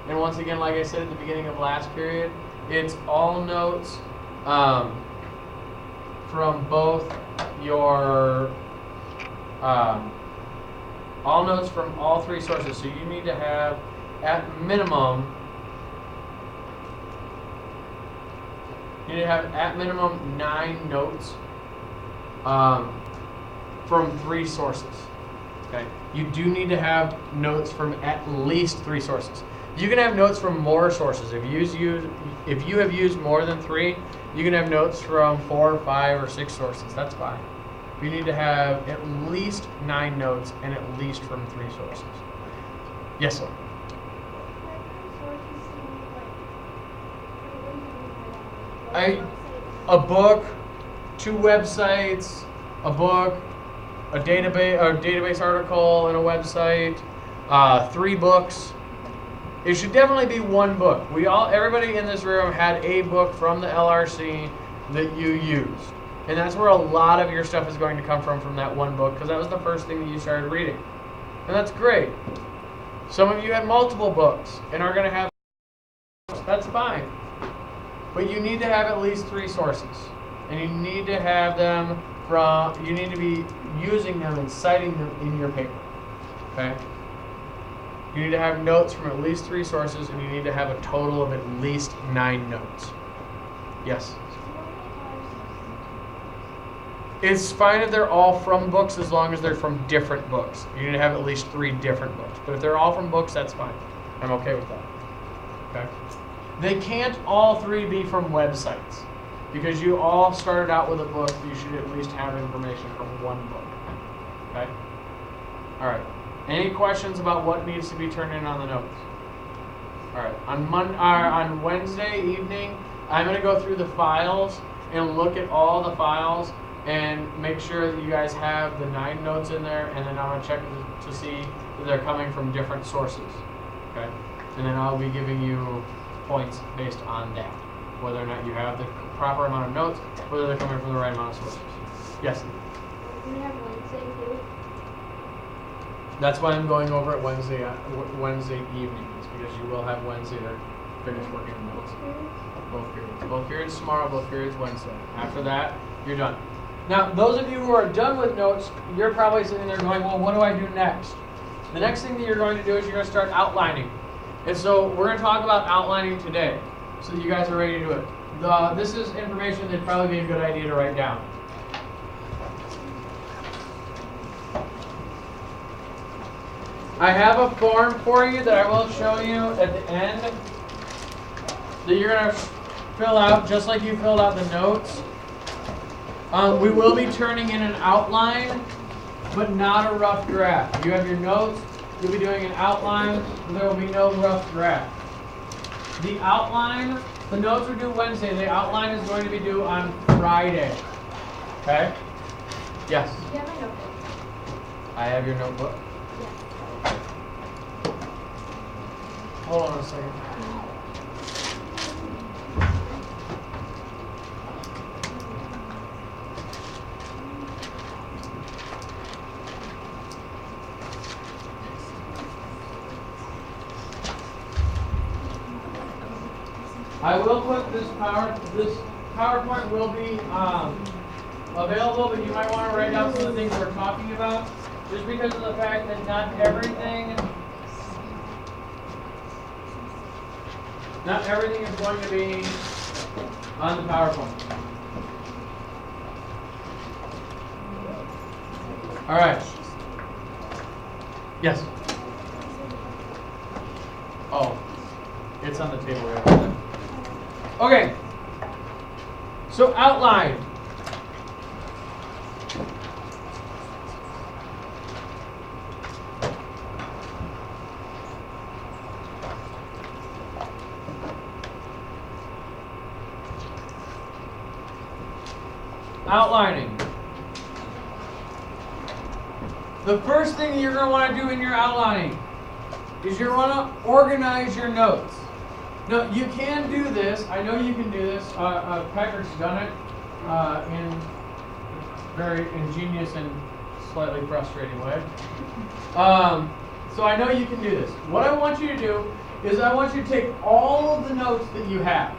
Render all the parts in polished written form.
And once again, like I said at the beginning of last period, it's all notes from both your, all notes from all three sources. So you need to have, at minimum, 9 notes from 3 sources. Okay, you do need to have notes from at least 3 sources. You can have notes from more sources. If you have used more than 3, you can have notes from 4, 5, or 6 sources. That's fine. You need to have at least 9 notes and at least from 3 sources. Yes, sir. A book, 2 websites, a book, a database article, and a website, 3 books. It should definitely be 1 book. Everybody in this room had a book from the LRC that you used. And that's where a lot of your stuff is going to come from that 1 book, because that was the first thing that you started reading. And that's great. Some of you have multiple books and are going to have, that's fine. But you need to have at least 3 sources. And you need to have them you need to be using them and citing them in your paper. Okay? You need to have notes from at least 3 sources, and you need to have a total of at least 9 notes. Yes? It's fine if they're all from books as long as they're from different books. You need to have at least 3 different books. But if they're all from books, that's fine. I'm okay with that. Okay? They can't all 3 be from websites. Because you all started out with a book, you should at least have information from 1 book. Okay? All right. Any questions about what needs to be turned in on the notes? All right. On Wednesday evening, I'm going to go through the files and look at all the files and make sure that you guys have the 9 notes in there, and then I'm going to check to see that they're coming from different sources. Okay? And then I'll be giving you points based on that, whether or not you have the proper amount of notes, whether they're coming from the right amount of sources. Yes? Do we have Wednesday too? That's why I'm going over it Wednesday evenings, because you will have Wednesday to finish working on notes. Both periods. Both periods tomorrow, both periods Wednesday. After that, you're done. Now, those of you who are done with notes, you're probably sitting there going, well, what do I do next? The next thing that you're going to do is you're going to start outlining. And so we're going to talk about outlining today, so that you guys are ready to do it. This is information that'd probably be a good idea to write down. I have a form for you that I will show you at the end that you're going to fill out just like you filled out the notes. We will be turning in an outline, but not a rough draft. You have your notes, you'll be doing an outline, but there will be no rough draft. The outline, the notes are due Wednesday. The outline is going to be due on Friday. Okay? Yes? Do you have my notebook? I have your notebook. Yes. Hold on a second. I will put this PowerPoint will be available, but you might want to write down some of the things we're talking about, just because of the fact that not everything is going to be on the PowerPoint. All right. Yes. Oh, it's on the table right there. Okay. So outline. Outlining. The first thing you're going to want to do in your outlining is you're going to organize your notes. Now, you can do this. I know you can do this. Patrick's done it in a very ingenious and slightly frustrating way. So I know you can do this. What I want you to do is I want you to take all of the notes that you have,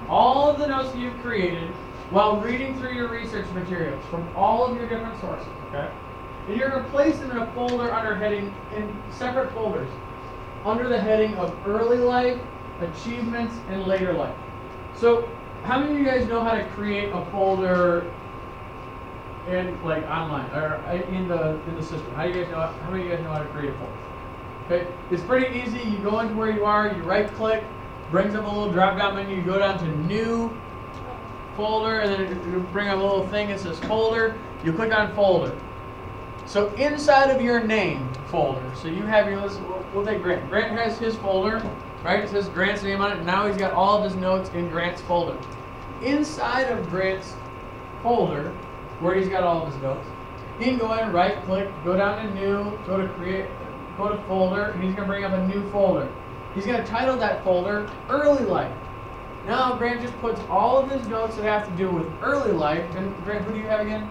all of the notes that you've created while reading through your research materials from all of your different sources, okay? And you're going to place them in a folder under heading, in separate folders, under the heading of early life, achievements, and later life. So, how many of you guys know how to create a folder in like online or in the system? How many of you guys know how to create a folder? Okay, it's pretty easy. You go into where you are, you right click, brings up a little drop down menu, you go down to new folder, and then it'll bring up a little thing that says folder. You click on folder. So inside of your name folder, so you have your list. We'll take Grant. Grant has his folder, right? It says Grant's name on it. And now he's got all of his notes in Grant's folder. Inside of Grant's folder, where he's got all of his notes, he can go ahead and right click, go down to new, go to create, go to folder, and he's going to bring up a new folder. He's going to title that folder Early Life. Now Grant just puts all of his notes that have to do with early life. And Grant, who do you have again?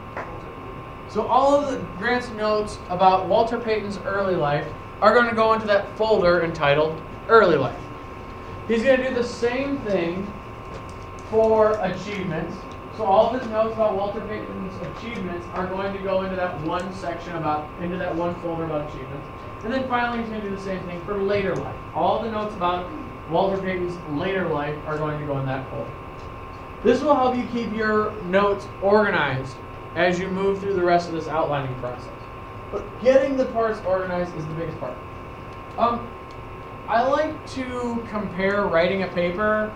So all of Grant's notes about Walter Payton's early life are going to go into that folder entitled Early Life. He's going to do the same thing for achievements. So all of his notes about Walter Payton's achievements are going to go into that one section into that one folder about achievements. And then finally he's going to do the same thing for later life. All the notes about Walter Payton's later life are going to go in that folder. This will help you keep your notes organized as you move through the rest of this outlining process. But getting the parts organized is the biggest part. I like to compare writing a paper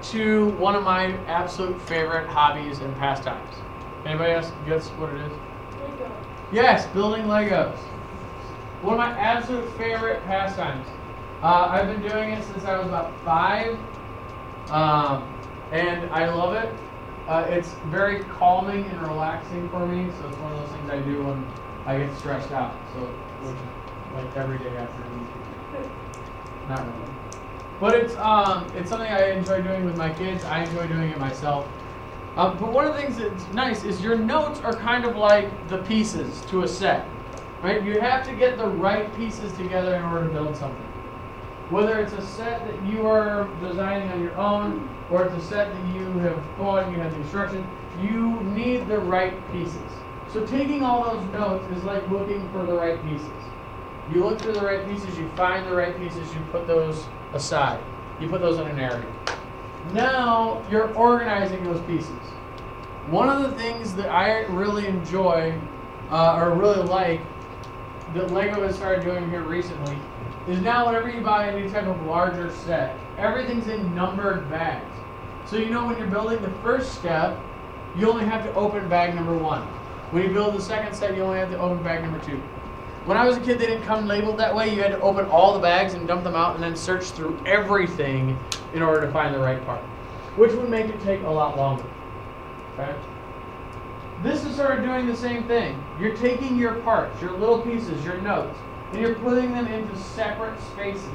to one of my absolute favorite hobbies and pastimes. Anybody else guess what it is? Lego. Yes, building Legos. One of my absolute favorite pastimes. I've been doing it since I was about 5, and I love it. It's very calming and relaxing for me, so it's one of those things I do when I get stressed out. So, which is like every day after YouTube. Not really. But it's something I enjoy doing with my kids. I enjoy doing it myself. But one of the things that's nice is your notes are kind of like the pieces to a set, right? You have to get the right pieces together in order to build something. Whether it's a set that you are designing on your own, or it's a set that you have thought and you have the instructions, you need the right pieces. So taking all those notes is like looking for the right pieces. You look for the right pieces, you find the right pieces, you put those aside. You put those in an area. Now you're organizing those pieces. One of the things that I really enjoy, or really like, that Lego has started doing here recently, is now whenever you buy any type of larger set, everything's in numbered bags. So you know when you're building the first step, you only have to open bag number 1. When you build the second set, you only have to open bag number 2. When I was a kid, they didn't come labeled that way. You had to open all the bags and dump them out and then search through everything in order to find the right part, which would make it take a lot longer. Okay? This is sort of doing the same thing. You're taking your parts, your little pieces, your notes, and you're putting them into separate spaces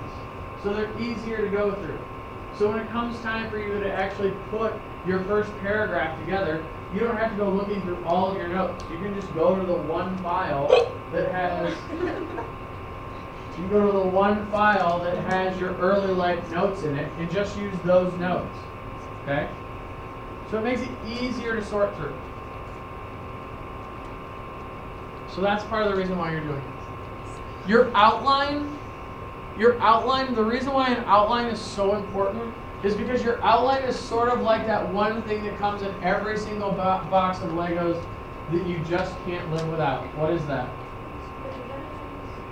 so they're easier to go through. So when it comes time for you to actually put your first paragraph together, you don't have to go looking through all of your notes. You can just go to the one file that has your early life notes in it and just use those notes. Okay? So it makes it easier to sort through. So that's part of the reason why you're doing it. Your outline, the reason why an outline is so important is because your outline is sort of like that one thing that comes in every single box of Legos that you just can't live without. What is that?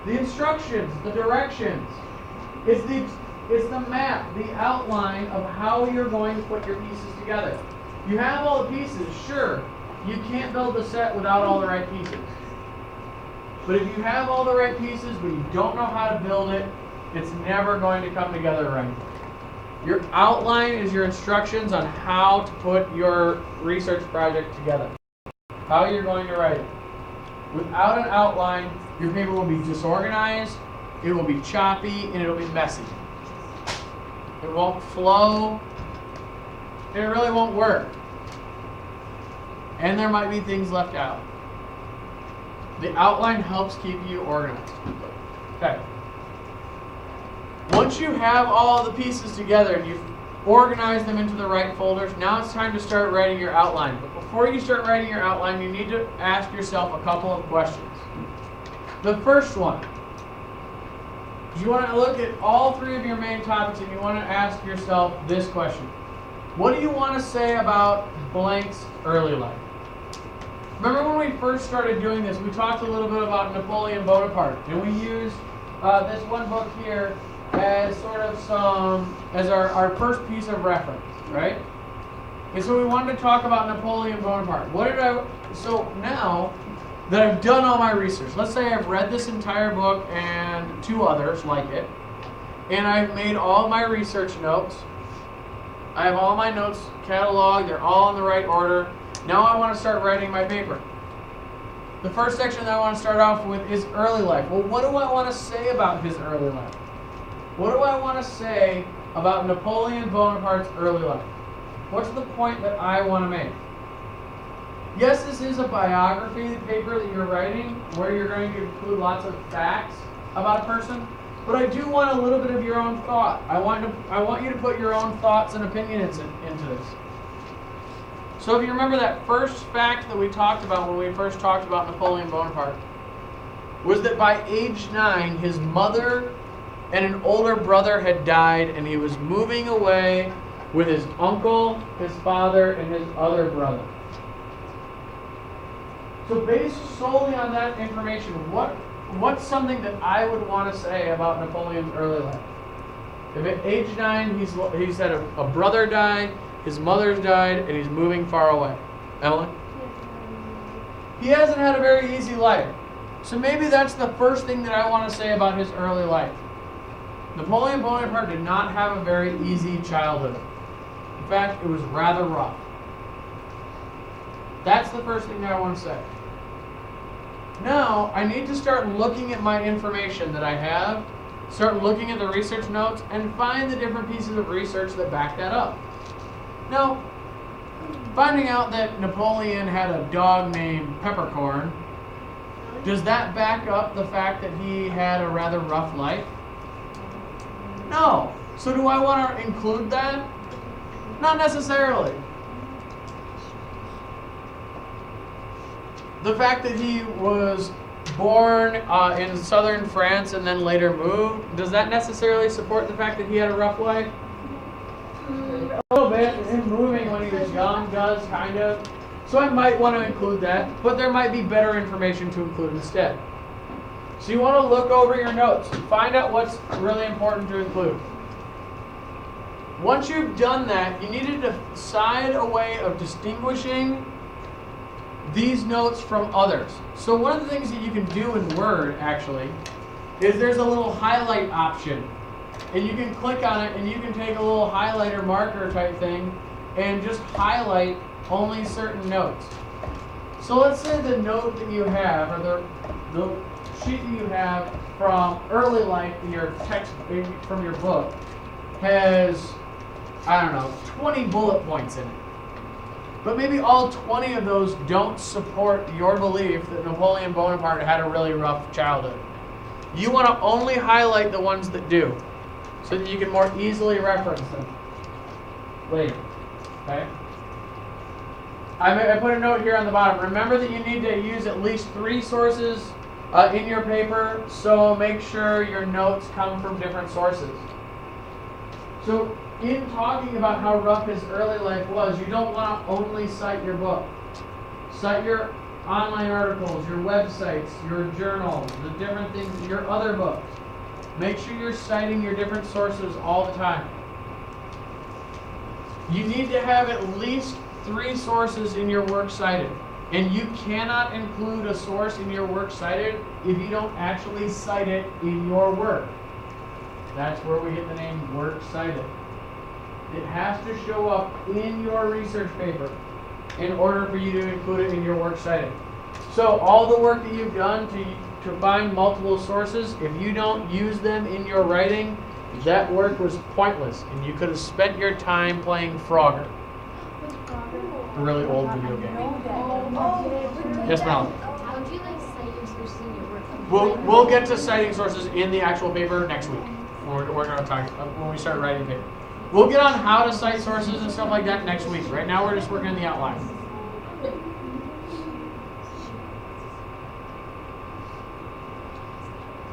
The instructions, the directions. It's the map, the outline of how you're going to put your pieces together. You have all the pieces, sure. You can't build the set without all the right pieces. But if you have all the right pieces, but you don't know how to build it, it's never going to come together right. Your outline is your instructions on how to put your research project together. How you're going to write it. Without an outline, your paper will be disorganized, it will be choppy, and it'll be messy. It won't flow, and it really won't work. And there might be things left out. The outline helps keep you organized. Okay. Once you have all the pieces together and you've organized them into the right folders, now it's time to start writing your outline. But before you start writing your outline, you need to ask yourself a couple of questions. The first one, you want to look at all three of your main topics and you want to ask yourself this question. What do you want to say about blank's early life? Remember when we first started doing this, we talked a little bit about Napoleon Bonaparte, and we used this one book here as sort of as our first piece of reference, right? And so we wanted to talk about Napoleon Bonaparte. So now that I've done all my research, let's say I've read this entire book and 2 others like it, and I've made all my research notes. I have all my notes cataloged, they're all in the right order. Now I want to start writing my paper. The first section that I want to start off with is early life. Well, what do I want to say about his early life? What do I want to say about Napoleon Bonaparte's early life? What's the point that I want to make? Yes, this is a biography paper that you're writing where you're going to include lots of facts about a person, but I do want a little bit of your own thought. I want you to put your own thoughts and opinions into this. So if you remember that first fact that we talked about when we first talked about Napoleon Bonaparte, was that by age 9, his mother and an older brother had died, and he was moving away with his uncle, his father, and his other brother. So based solely on that information, what's something that I would want to say about Napoleon's early life? If at age 9 he's had a brother died, his mother's died, and he's moving far away. Emily? He hasn't had a very easy life. So maybe that's the first thing that I want to say about his early life. Napoleon Bonaparte did not have a very easy childhood. In fact, it was rather rough. That's the first thing that I want to say. Now, I need to start looking at my information that I have, start looking at the research notes, and find the different pieces of research that back that up. Now, finding out that Napoleon had a dog named Peppercorn, does that back up the fact that he had a rather rough life? No. So do I want to include that? Not necessarily. The fact that he was born in southern France and then later moved, does that necessarily support the fact that he had a rough life? A little bit. Him moving when he was young does, kind of. So I might want to include that, but there might be better information to include instead. So you want to look over your notes, find out what's really important to include. Once you've done that, you need to decide a way of distinguishing these notes from others. So one of the things that you can do in Word, actually, is there's a little highlight option. And you can click on it, and you can take a little highlighter marker type thing and just highlight only certain notes. So let's say the note that you have, or the sheet that you have from early life in your text, from your book, has, I don't know, 20 bullet points in it. But maybe all 20 of those don't support your belief that Napoleon Bonaparte had a really rough childhood. You want to only highlight the ones that do, so that you can more easily reference them later. Okay? I put a note here on the bottom. Remember that you need to use at least 3 sources in your paper, so make sure your notes come from different sources. So in talking about how rough his early life was, you don't want to only cite your book. Cite your online articles, your websites, your journals, the different things, your other books. Make sure you're citing your different sources all the time. You need to have at least 3 sources in your work cited. And you cannot include a source in your work cited if you don't actually cite it in your work. That's where we get the name work cited. It has to show up in your research paper in order for you to include it in your work cited. So all the work that you've done to find multiple sources, if you don't use them in your writing, that work was pointless, and you could have spent your time playing Frogger. A really old video game. Yes, Mel? How would you like cite your sources in your work? We'll get to citing sources in the actual paper next week. we're going to talk when we start writing paper. We'll get on how to cite sources and stuff like that next week. Right now, we're just working on the outline.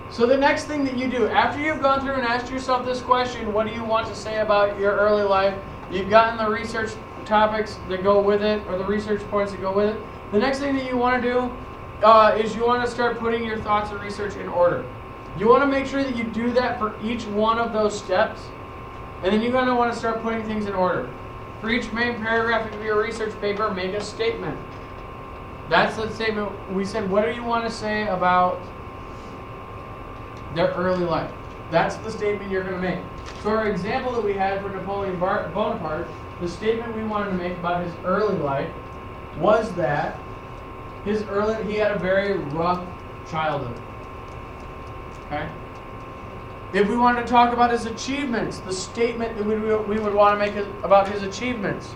So the next thing that you do, after you've gone through and asked yourself this question, what do you want to say about your early life? You've gotten the research topics that go with it, or the research points that go with it. The next thing that you want to do is you want to start putting your thoughts and research in order. You want to make sure that you do that for each one of those steps, and then you're going to want to start putting things in order. For each main paragraph of your research paper, make a statement. That's the statement. We said, what do you want to say about their early life? That's the statement you're going to make. So our example that we had for Napoleon Bonaparte, the statement we wanted to make about his early life was that he had a very rough childhood. Okay? If we wanted to talk about his achievements, the statement that we would want to make about his achievements,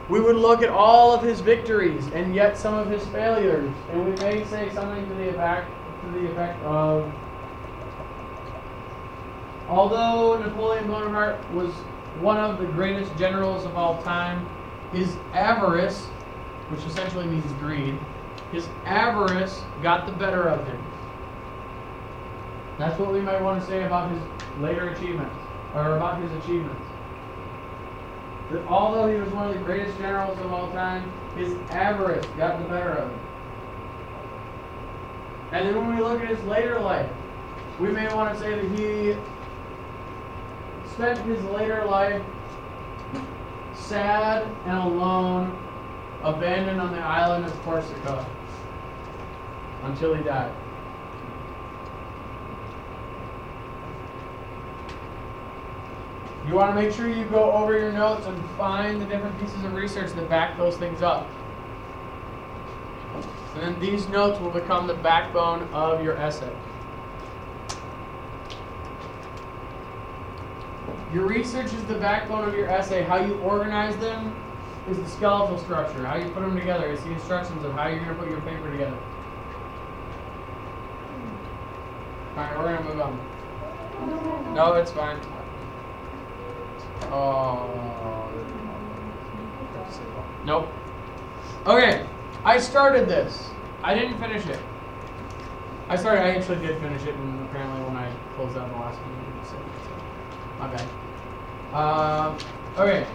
we would look at all of his victories and yet some of his failures, and we may say something to the effect of, although Napoleon Bonaparte was one of the greatest generals of all time, his avarice, which essentially means greed, his avarice got the better of him. That's what we might want to say about his later achievements, or about his achievements. That although he was one of the greatest generals of all time, his avarice got the better of him. And then when we look at his later life, we may want to say that he spent his later life sad and alone, abandoned on the island of Corsica until he died. You want to make sure you go over your notes and find the different pieces of research that back those things up. And then these notes will become the backbone of your essay. Your research is the backbone of your essay. How you organize them is the skeletal structure. How you put them together is the instructions of how you're going to put your paper together. Alright, we're going to move on. No, it's fine. Oh. Nope. Okay, I started this. I didn't finish it. I actually did finish it, and apparently when I closed out the last one, so my bad. Okay,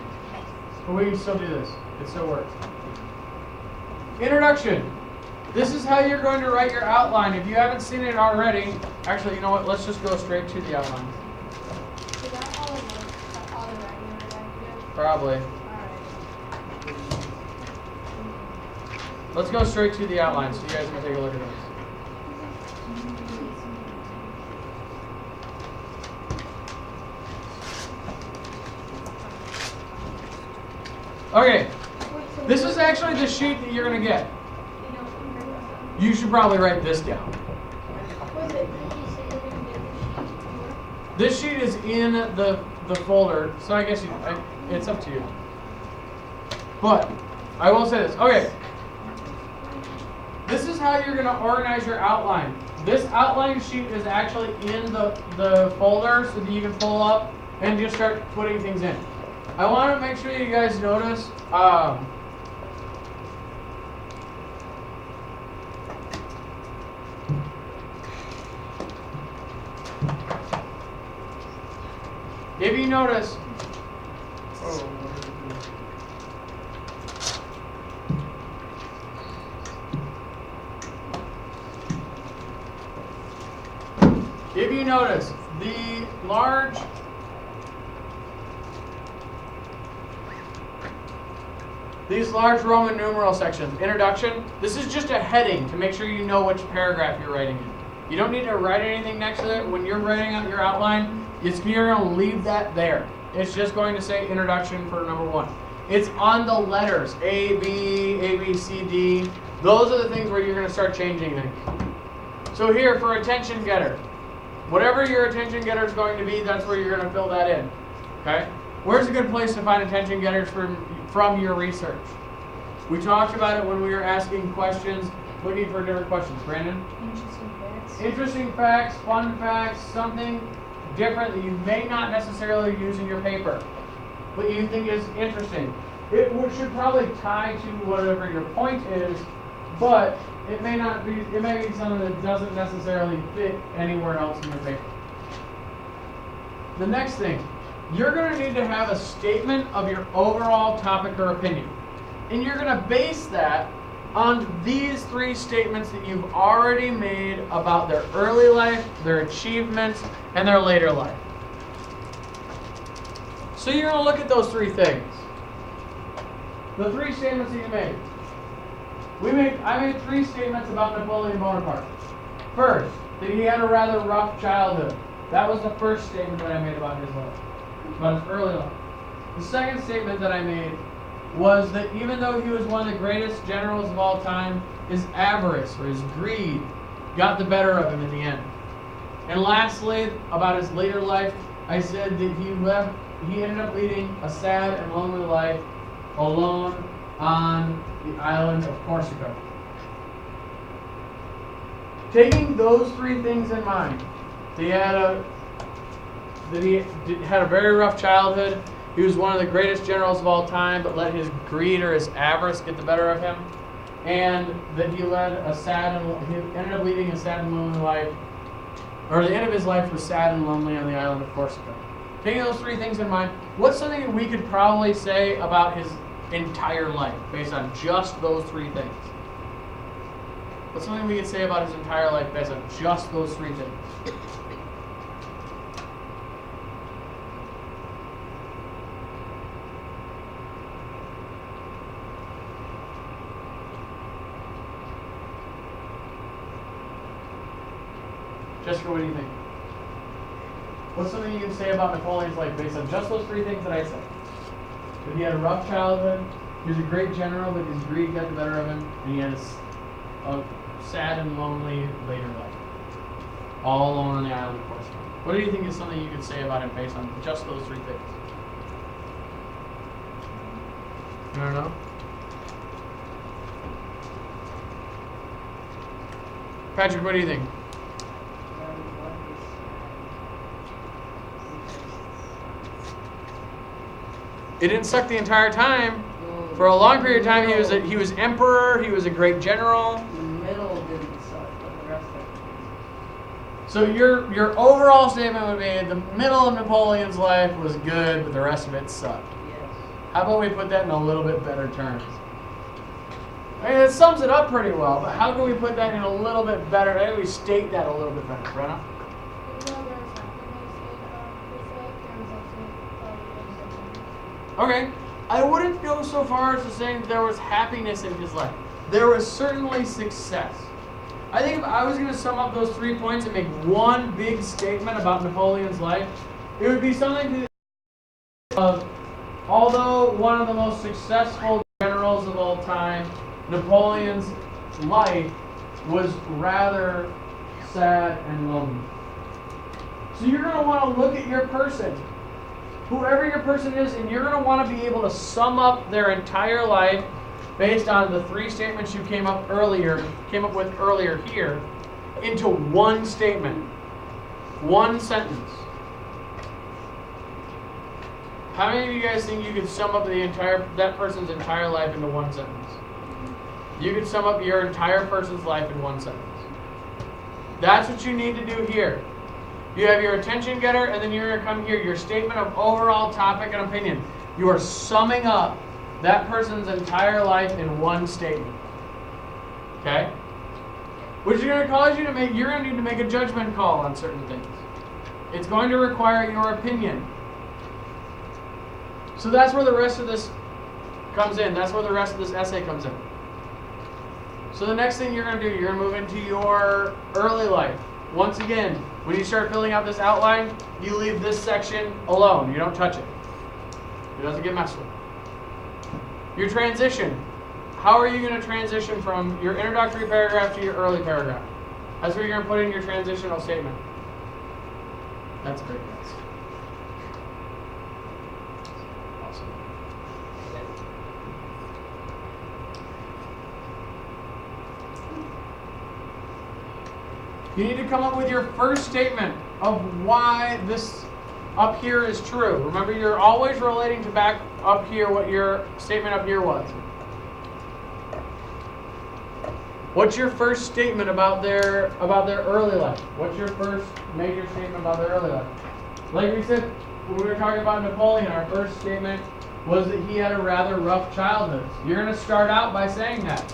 but we can still do this. It still works. Introduction. This is how you're going to write your outline. If you haven't seen it already, actually, you know what? Let's just go straight to the outline. Is that all the writing that I do? Probably. Alright. Let's go straight to the outline so you guys can take a look at this. Okay, this is actually the sheet that you're going to get. You should probably write this down. This sheet is in the folder, so I guess it's up to you. But I will say this. Okay, this is how you're going to organize your outline. This outline sheet is actually in the folder so that you can pull up and just start putting things in. I want to make sure you guys notice if you notice, the large these large Roman numeral sections, introduction, this is just a heading to make sure you know which paragraph you're writing in. You don't need to write anything next to it. When you're writing out your outline, you're going to leave that there. It's just going to say introduction for number 1. It's on the letters, A, B, C, D. Those are the things where you're going to start changing things. So here, for attention getter, whatever your attention getter is going to be, that's where you're going to fill that in. Okay? Where's a good place to find attention getters from your research? We talked about it when we were asking questions, looking for different questions. Brandon? Interesting facts. Interesting facts, fun facts, something different that you may not necessarily use in your paper, but you think is interesting. It should probably tie to whatever your point is, but it may not be. It may be something that doesn't necessarily fit anywhere else in your paper. The next thing, you're going to need to have a statement of your overall topic or opinion, and you're going to base that on these three statements that you've already made about their early life, their achievements, and their later life. So you're going to look at those three things. The three statements that you made. I made three statements about Napoleon Bonaparte. First, that he had a rather rough childhood. That was the first statement that I made about his life, about his early life. The second statement that I made was that even though he was one of the greatest generals of all time, his avarice or his greed got the better of him in the end. And lastly, about his later life, I said that he ended up leading a sad and lonely life alone on the island of Corsica. Taking those three things in mind, he had a very rough childhood. He was one of the greatest generals of all time, but let his greed or his avarice get the better of him, and that he ended up leading a sad and lonely life, or the end of his life was sad and lonely on the island of Corsica. Taking those three things in mind, what's something that we could probably say about his entire life based on just those three things? What's something we could say about his entire life based on just those three things? Jessica, what do you think? What's something you can say about Napoleon's life based on just those three things that I said? That he had a rough childhood, he was a great general, but his greed got the better of him, and he had a sad and lonely later life. All alone on the island of Corsica. What do you think is something you could say about him based on just those three things? I don't know. Patrick, what do you think? It didn't suck the entire time. For a long period of time, he was emperor. He was a great general. The middle didn't suck, but the rest of it. So your overall statement would be the middle of Napoleon's life was good, but the rest of it sucked. Yes. How about we put that in a little bit better terms? I mean, it sums it up pretty well, but how can we put that in a little bit better? How do we state that a little bit better, Brenna? Okay, I wouldn't go so far as to saying that there was happiness in his life. There was certainly success. I think if I was going to sum up those 3 points and make one big statement about Napoleon's life, it would be something of, although one of the most successful generals of all time, Napoleon's life was rather sad and lonely. So you're going to want to look at your person, whoever your person is, and you're going to want to be able to sum up their entire life based on the 3 statements you came up with earlier here into one statement, one sentence. How many of you guys think you could sum up that person's entire life into one sentence? You could sum up your entire person's life in one sentence. That's what you need to do here. You have your attention getter, and then you're going to come here, your statement of overall topic and opinion. You are summing up that person's entire life in one statement. Okay? Which is going to cause you to you're going to need to make a judgment call on certain things. It's going to require your opinion. So that's where the rest of this comes in. That's where the rest of this essay comes in. So the next thing you're going to do, you're going to move into your early life. Once again, when you start filling out this outline, you leave this section alone. You don't touch it. It doesn't get messed with. Your transition. How are you going to transition from your introductory paragraph to your early paragraph? That's where you're going to put in your transitional statement. That's great, guys. Awesome. You need to come up with your first statement of why this up here is true. Remember, you're always relating to back up here what your statement up here was. What's your first statement about their early life? What's your first major statement about their early life? Like we said, when we were talking about Napoleon, our first statement was that he had a rather rough childhood. You're going to start out by saying that.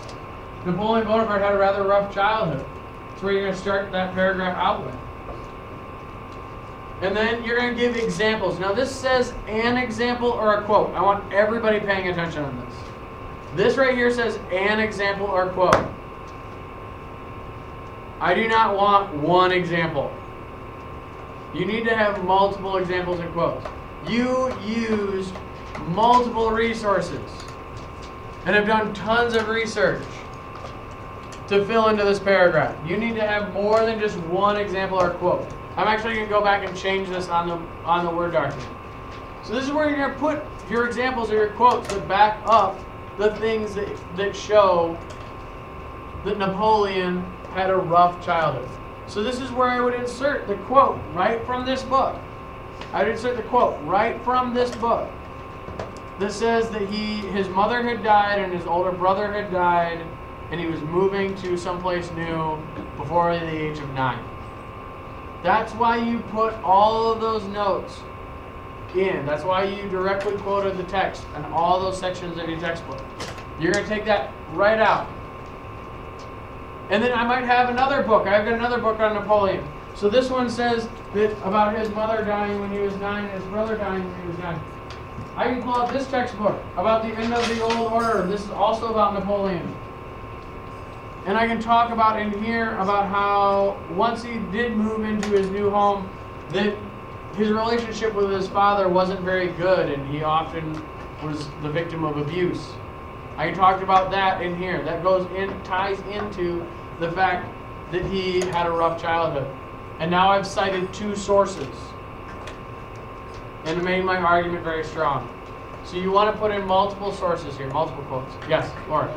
Napoleon Bonaparte had a rather rough childhood. That's where you're going to start that paragraph out with. And then you're going to give examples. Now this says an example or a quote. I want everybody paying attention on this. This right here says an example or quote. I do not want one example. You need to have multiple examples and quotes. You used multiple resources and have done tons of research to fill into this paragraph. You need to have more than just one example or quote. I'm actually going to go back and change this on the Word document. So this is where you're going to put your examples or your quotes that back up the things that show that Napoleon had a rough childhood. So this is where I would insert the quote right from this book. I would insert the quote right from this book that says that his mother had died and his older brother had died and he was moving to someplace new before the age of 9. That's why you put all of those notes in. That's why you directly quoted the text and all those sections of your textbook. You're going to take that right out. And then I might have another book. I've got another book on Napoleon. So this one says that about his mother dying when he was 9 and his brother dying when he was 9. I can pull out this textbook about the end of the old order. This is also about Napoleon. And I can talk about in here about how once he did move into his new home, that his relationship with his father wasn't very good and he often was the victim of abuse. I talked about that in here. That ties into the fact that he had a rough childhood. And now I've cited 2 sources and made my argument very strong. So you want to put in multiple sources here, multiple quotes. Yes, Laura.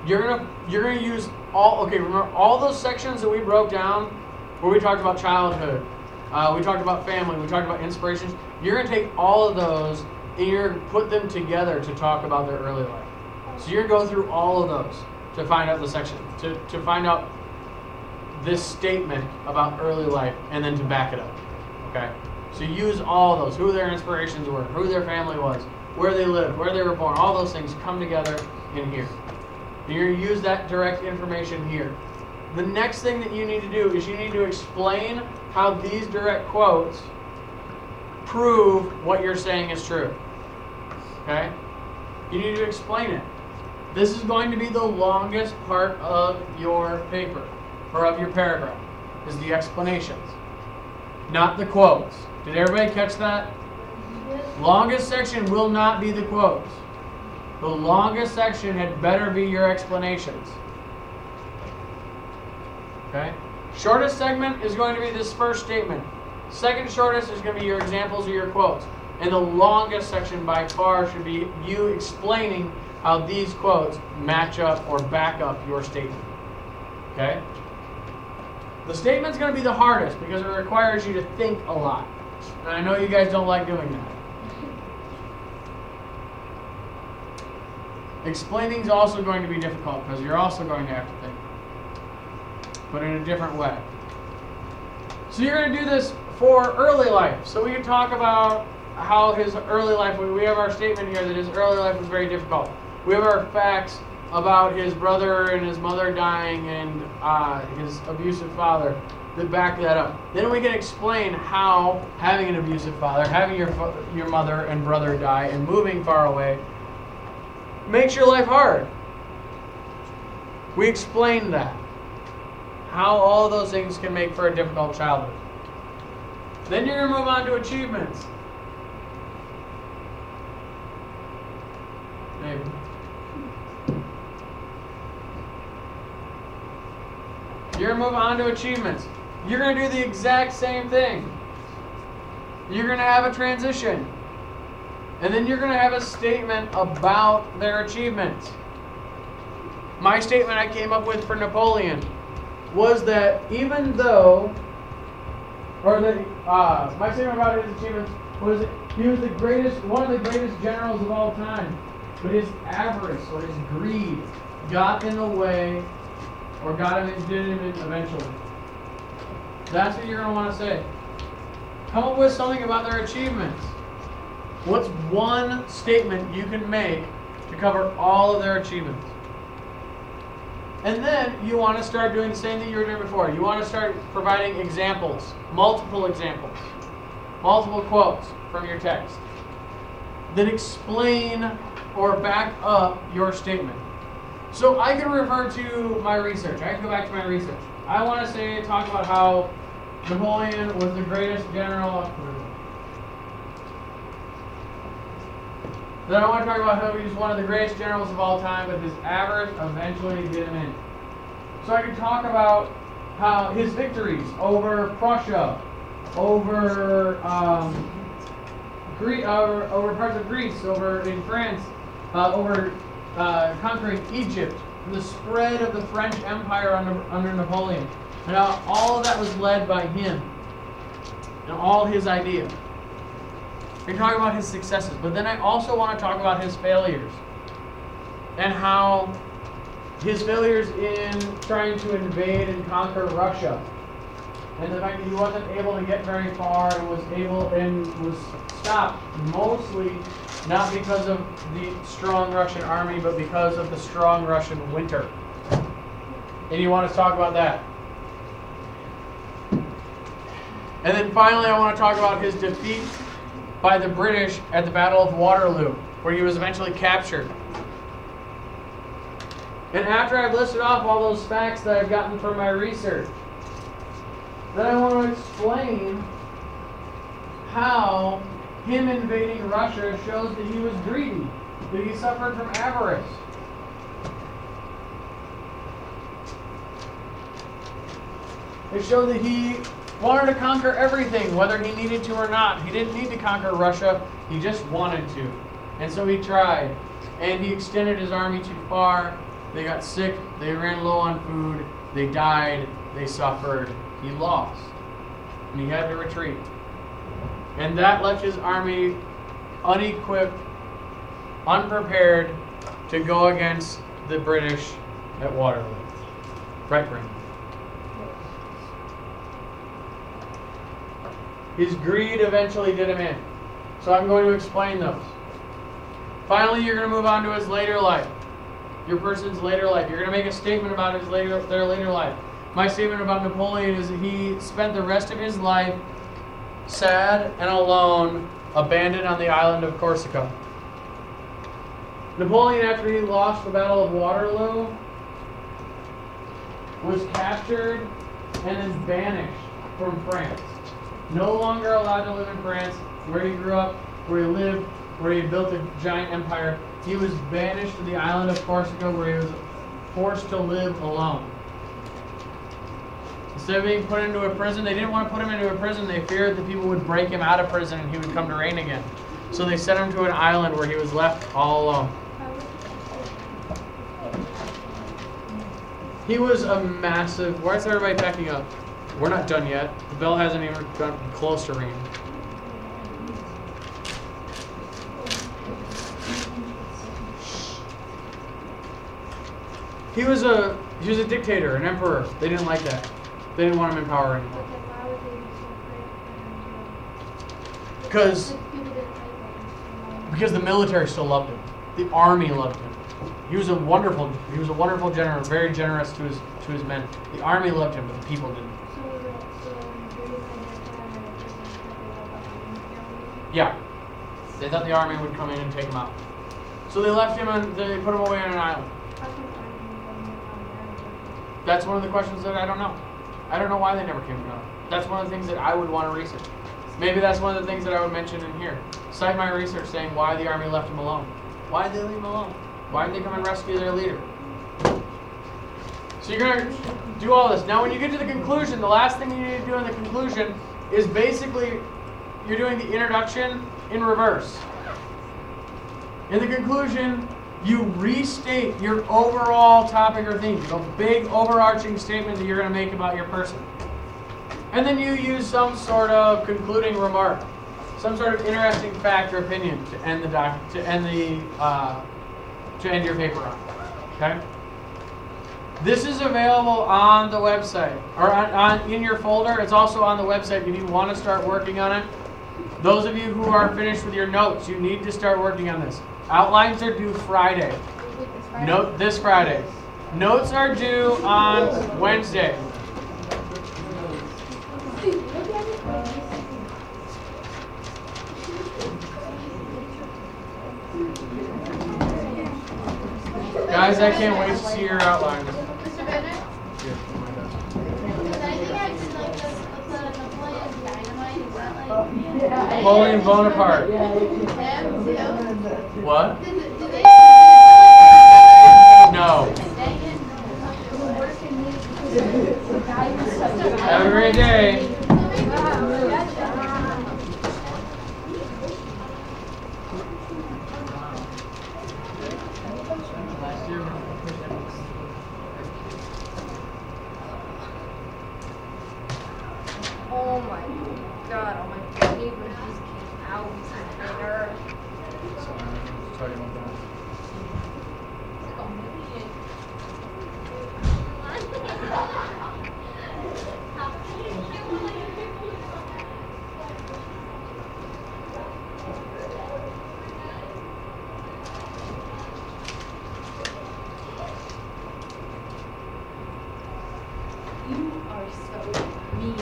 You're gonna use all. Okay, remember all those sections that we broke down, where we talked about childhood, we talked about family, we talked about inspirations. You're gonna take all of those and you're gonna put them together to talk about their early life. So you're gonna go through all of those to find out the section, to find out this statement about early life, and then to back it up. Okay. So use all those, who their inspirations were, who their family was, where they lived, where they were born. All those things come together in here. You're going to use that direct information here. The next thing that you need to do is you need to explain how these direct quotes prove what you're saying is true. Okay? You need to explain it. This is going to be the longest part of your paper, or of your paragraph, is the explanations, not the quotes. Did everybody catch that? Longest section will not be the quotes. The longest section had better be your explanations. Okay? Shortest segment is going to be this first statement. Second shortest is going to be your examples or your quotes. And the longest section by far should be you explaining how these quotes match up or back up your statement. Okay? The statement's going to be the hardest because it requires you to think a lot. And I know you guys don't like doing that. Explaining is also going to be difficult because you're also going to have to think, but in a different way. So you're going to do this for early life. So we can talk about how his early life, we have our statement here that his early life was very difficult. We have our facts about his brother and his mother dying and his abusive father that back that up. Then we can explain how having an abusive father, having your mother and brother die, and moving far away makes your life hard. We explain that. How all of those things can make for a difficult childhood. Then you're going to move on to achievements. Maybe. You're going to move on to achievements. You're going to do the exact same thing. You're going to have a transition. And then you're going to have a statement about their achievements. My statement I came up with for Napoleon was that even though, my statement about his achievements was that he was one of the greatest generals of all time, but his avarice or his greed got in the way, or did him in eventually. That's what you're going to want to say. Come up with something about their achievements. What's one statement you can make to cover all of their achievements? And then you want to start doing the same thing you were doing before. You want to start providing examples, multiple quotes from your text that explain or back up your statement. So I can refer to my research. I can go back to my research. I want to talk about how Napoleon was the greatest general. Then I want to talk about how he was one of the greatest generals of all time, but his avarice eventually did him in. So I could talk about how his victories over Prussia, over parts of Greece, over in France, over conquering Egypt, and the spread of the French Empire under Napoleon. And how all of that was led by him and all his ideas. We talk about his successes, but then I also want to talk about his failures and how his failures in trying to invade and conquer Russia, and the fact that he wasn't able to get very far and was stopped mostly not because of the strong Russian army, but because of the strong Russian winter. And you want to talk about that. And then finally, I want to talk about his defeat by the British at the Battle of Waterloo, where he was eventually captured. And after I've listed off all those facts that I've gotten from my research, then I want to explain how him invading Russia shows that he was greedy, that he suffered from avarice. It showed that he wanted to conquer everything, whether he needed to or not. He didn't need to conquer Russia, he just wanted to. And so he tried. And he extended his army too far. They got sick, they ran low on food, they died, they suffered, he lost. And he had to retreat. And that left his army unequipped, unprepared to go against the British at Waterloo. Right, Brandon? His greed eventually did him in. So I'm going to explain those. Finally, you're going to move on to his later life. Your person's later life. You're going to make a statement about their later life. My statement about Napoleon is that he spent the rest of his life sad and alone, abandoned on the island of Corsica. Napoleon, after he lost the Battle of Waterloo, was captured and then banished from France. No longer allowed to live in France, where he grew up, where he lived, where he built a giant empire. He was banished to the island of Corsica, where he was forced to live alone. Instead of being put into a prison, they didn't want to put him into a prison. They feared that people would break him out of prison and he would come to reign again. So they sent him to an island where he was left all alone. He was a massive... Why is everybody packing up? We're not done yet. The bell hasn't even gotten close to ringing. He was a dictator, an emperor. They didn't like that. They didn't want him in power anymore. Because the military still loved him. The army loved him. He was a wonderful general, very generous to his men. The army loved him, but the people didn't. Yeah. They thought the army would come in and take him out. So they left him and they put him away on an island. That's one of the questions that I don't know. I don't know why they never came down. That's one of the things that I would want to research. Maybe that's one of the things that I would mention in here. Cite my research saying why the army left him alone. Why did they leave him alone? Why did they come and rescue their leader? So you're going to do all this. Now when you get to the conclusion, the last thing you need to do in the conclusion is basically you're doing the introduction in reverse. In the conclusion, you restate your overall topic or theme, the big overarching statement that you're going to make about your person. And then you use some sort of concluding remark, some sort of interesting fact or opinion to end your paper on. Okay? This is available on the website or in your folder. It's also on the website if you want to start working on it. Those of you who are finished with your notes, you need to start working on this. Outlines are due Friday. Note this Friday. Notes are due on Wednesday. Guys, I can't wait to see your outlines. Mr. Bennett? Because I think I've seen like the Napoleon Dynamite. Is that like Napoleon Bonaparte. them too? What? Do they? No. Dang it. Have a great day. Oh my god, all my papers just came out later. Sorry about that. You are so mean.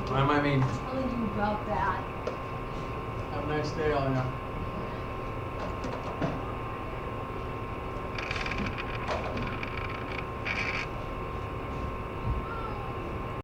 Why am I mean? I'm telling you about that. Have a nice day, all ya.